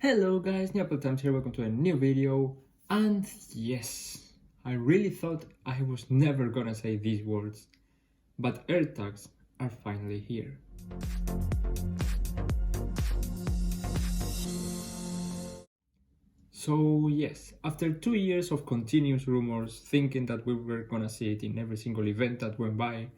Hello guys, Apple Times here, welcome to a new video. And yes, I really thought I was never gonna say these words, but AirTags are finally here. So yes, after 2 years of continuous rumors, thinking that we were gonna see it in every single event that went by,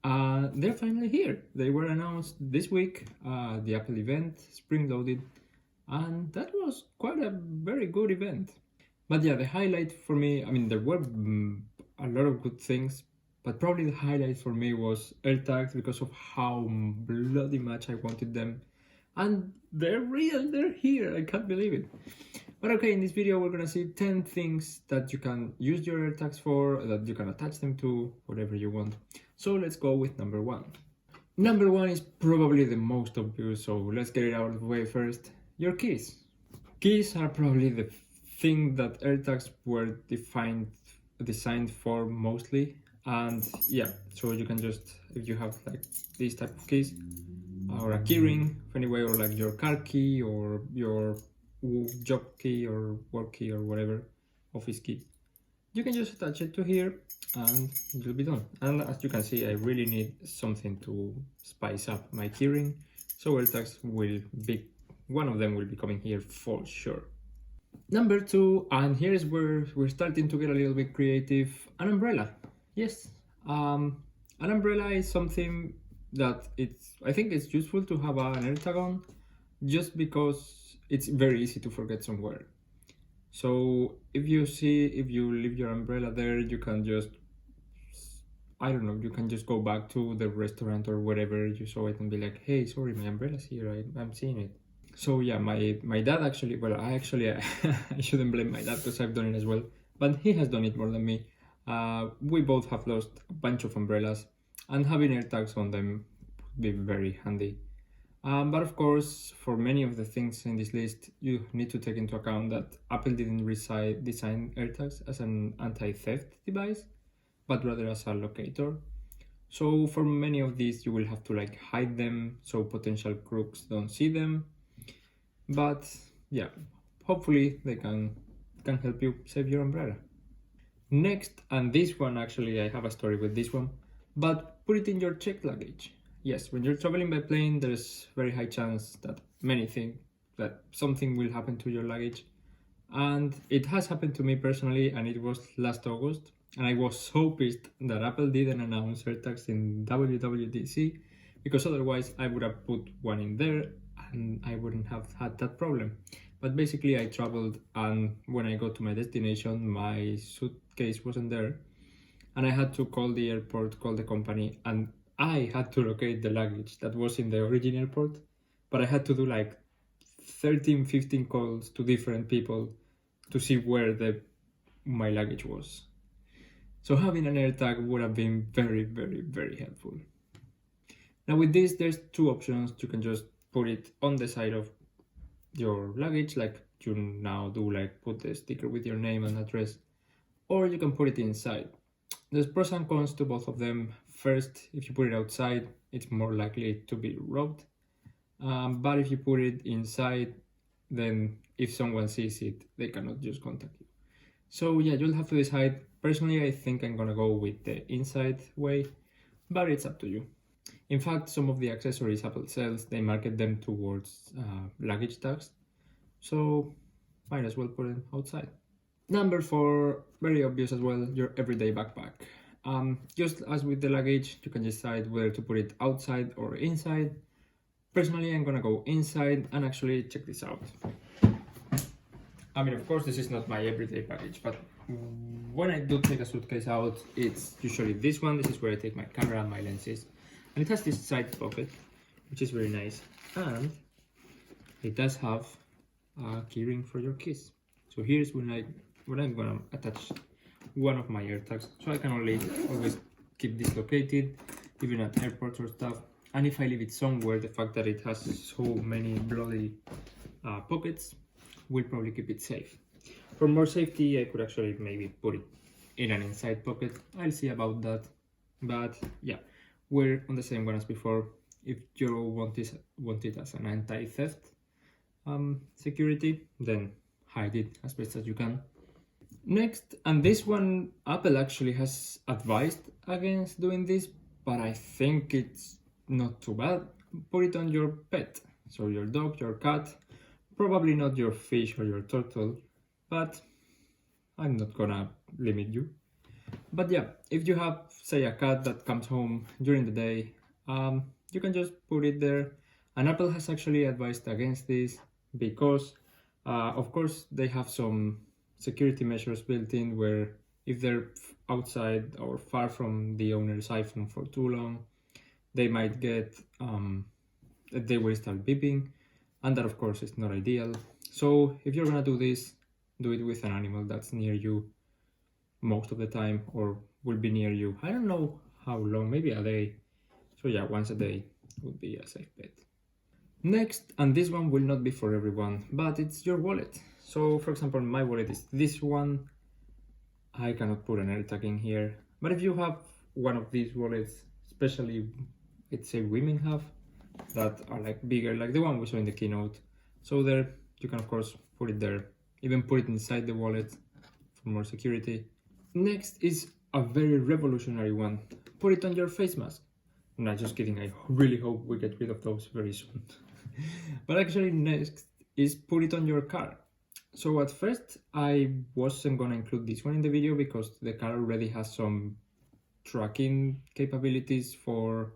they're finally here. They were announced this week, the Apple event, spring-loaded, and that was quite a very good event. But yeah, the highlight for me, I mean, there were a lot of good things, but probably the highlight for me was AirTags because of how bloody much I wanted them. And they're real, they're here, I can't believe it. But okay, in this video we're gonna see 10 things that you can use your AirTags for, that you can attach them to, whatever you want. So let's go with number one. Number one is probably the most obvious, so let's get it out of the way first. Your keys. Keys are probably the thing that AirTags were designed for mostly. And yeah, so you can just, if you have like these type of keys, or a keyring anyway, or like your car key or your job key or work key or whatever, office key, you can just attach it to here and you'll be done. And as you can see, I really need something to spice up my keyring, so AirTags will be, one of them will be coming here for sure. Number two, and here's where we're starting to get a little bit creative, an umbrella. Yes, an umbrella is something that I think it's useful to have an AirTag on, just because it's very easy to forget somewhere. So if you leave your umbrella there, you can just, I don't know, you can just go back to the restaurant or wherever you saw it and be like, hey, sorry, my umbrella's here, I'm seeing it. So yeah, my dad actually, well, I shouldn't blame my dad because I've done it as well, but he has done it more than me. We both have lost a bunch of umbrellas, and having AirTags on them would be very handy. But of course, for many of the things in this list, you need to take into account that Apple didn't design AirTags as an anti-theft device, but rather as a locator. So for many of these, you will have to like hide them so potential crooks don't see them. But yeah, hopefully they can help you save your umbrella. Next, and this one actually, I have a story with this one, but put it in your checked luggage. Yes, when you're traveling by plane, there's very high chance that something will happen to your luggage. And it has happened to me personally, and it was last August. And I was so pissed that Apple didn't announce AirTags in WWDC, because otherwise I would have put one in there and I wouldn't have had that problem. But basically I traveled, and when I got to my destination, my suitcase wasn't there. And I had to call the airport, call the company, and I had to locate the luggage that was in the origin airport. But I had to do like 13, 15 calls to different people to see where my luggage was. So having an AirTag would have been very, very, very helpful. Now with this, there's two options. You can just put it on the side of your luggage, like you now do, like put the sticker with your name and address, or you can put it inside. There's pros and cons to both of them. First, if you put it outside, it's more likely to be robbed. But if you put it inside, then if someone sees it, they cannot just contact you. So yeah, you'll have to decide. Personally, I think I'm gonna go with the inside way, but it's up to you. In fact, some of the accessories Apple sells, they market them towards luggage tags, so might as well put it outside. Number four, very obvious as well, your everyday backpack. Just as with the luggage, you can decide whether to put it outside or inside. Personally, I'm gonna go inside, and actually check this out. I mean, of course, this is not my everyday package, but when I do take a suitcase out, it's usually this one. This is where I take my camera and my lenses. And it has this side pocket, which is very nice. And it does have a keyring for your keys. So here's when I'm gonna attach one of my AirTags. So I can always keep this located, even at airports or stuff. And if I leave it somewhere, the fact that it has so many bloody pockets will probably keep it safe. For more safety, I could actually maybe put it in an inside pocket. I'll see about that. But yeah, we're on the same one as before. If you want it as an anti-theft, security, then hide it as best as you can. Next, and this one, Apple actually has advised against doing this, but I think it's not too bad. Put it on your pet, so your dog, your cat, probably not your fish or your turtle, but I'm not gonna limit you. But yeah, if you have, say, a cat that comes home during the day, you can just put it there. And Apple has actually advised against this because, of course, they have some security measures built in where if they're outside or far from the owner's iPhone for too long, they might get, they will start beeping, and that, of course, is not ideal. So if you're gonna do this, do it with an animal that's near you most of the time or will be near you. I don't know how long, maybe a day. So yeah, once a day would be a safe bet. Next, and this one will not be for everyone, but it's your wallet. So for example, my wallet is this one. I cannot put an AirTag in here, but if you have one of these wallets, especially let's say women have, that are like bigger, like the one we saw in the keynote, so there you can of course put it there, even put it inside the wallet for more security. Next is a very revolutionary one. Put it on your face mask. No, just kidding. I really hope we get rid of those very soon. But actually, next is put it on your car. So at first, I wasn't gonna include this one in the video because the car already has some tracking capabilities for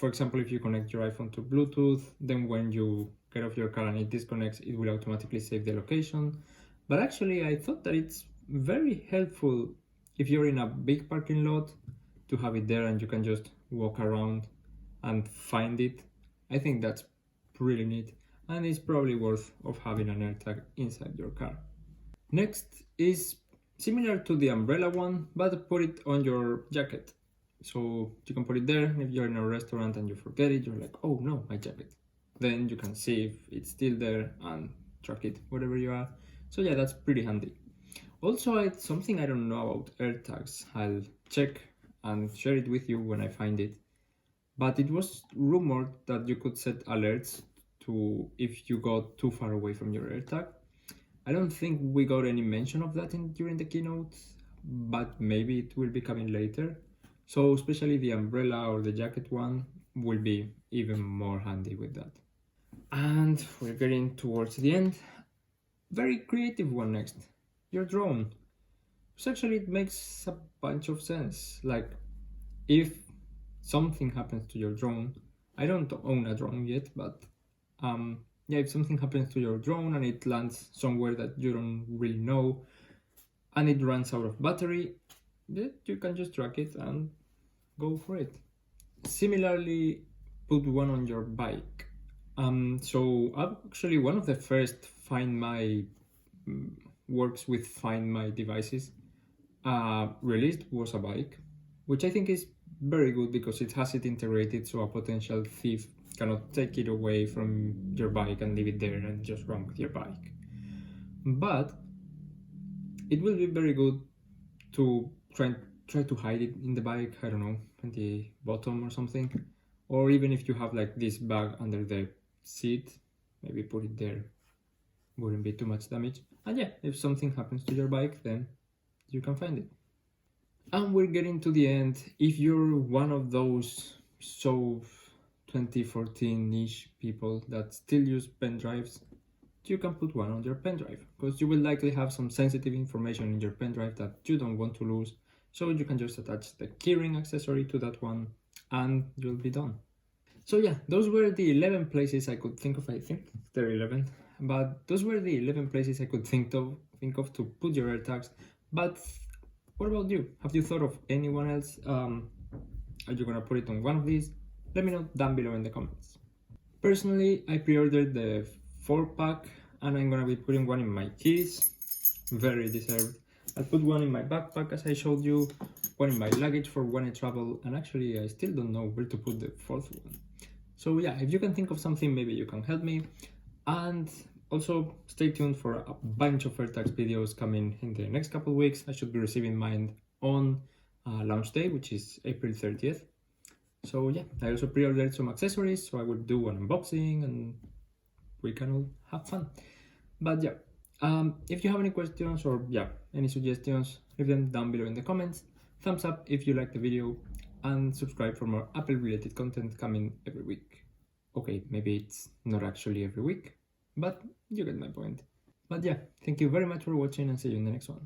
example, if you connect your iPhone to Bluetooth, then when you get off your car and it disconnects, it will automatically save the location. But actually, I thought that it's very helpful if you're in a big parking lot to have it there and you can just walk around and find it. I think that's pretty neat, and it's probably worth of having an AirTag inside your car. Next is similar to the umbrella one, but put it on your jacket. So you can put it there, and if you're in a restaurant and you forget it, you're like, oh no, my jacket. Then you can see if it's still there and track it wherever you are. So yeah, that's pretty handy. Also, it's something I don't know about AirTags. I'll check and share it with you when I find it. But it was rumored that you could set alerts to if you got too far away from your AirTag. I don't think we got any mention of that during the keynote, but maybe it will be coming later. So especially the umbrella or the jacket one will be even more handy with that. And we're getting towards the end. Very creative one next. Your drone. So actually it makes a bunch of sense. Like if something happens to your drone, I don't own a drone yet, but yeah, if something happens to your drone and it lands somewhere that you don't really know and it runs out of battery, you can just track it and go for it. Similarly, put one on your bike. So I'm actually one of the first Find My works with Find My devices released was a bike, which I think is very good because it has it integrated so a potential thief cannot take it away from your bike and leave it there and just run with your bike. But it will be very good to try to hide it in the bike, I don't know, in the bottom or something. Or even if you have like this bag under the seat, maybe put it there, wouldn't be too much damage. And yeah, if something happens to your bike, then you can find it. And we're getting to the end. If you're one of those 2014-ish people that still use pen drives, you can put one on your pen drive because you will likely have some sensitive information in your pen drive that you don't want to lose. So you can just attach the keyring accessory to that one and you'll be done. So yeah, those were the 11 places I could think of. I think there are 11, but those were the 11 places I could think of to put your AirTags. But what about you? Have you thought of anyone else? Are you gonna put it on one of these? Let me know down below in the comments. Personally, I pre-ordered the 4-pack and I'm gonna be putting one in my keys. Very deserved. I'll put one in my backpack as I showed you, one in my luggage for when I travel, and actually I still don't know where to put the 4th one. So yeah, if you can think of something, maybe you can help me. And also stay tuned for a bunch of AirTags videos coming in the next couple of weeks. I should be receiving mine on launch day, which is April 30th. So yeah, I also pre-ordered some accessories, so I will do an unboxing and we can all have fun. But yeah, if you have any questions or any suggestions, leave them down below in the comments. Thumbs up if you like the video, and subscribe for more Apple related content coming every week. Okay, maybe it's not actually every week, but you get my point. But yeah, thank you very much for watching, and see you in the next one.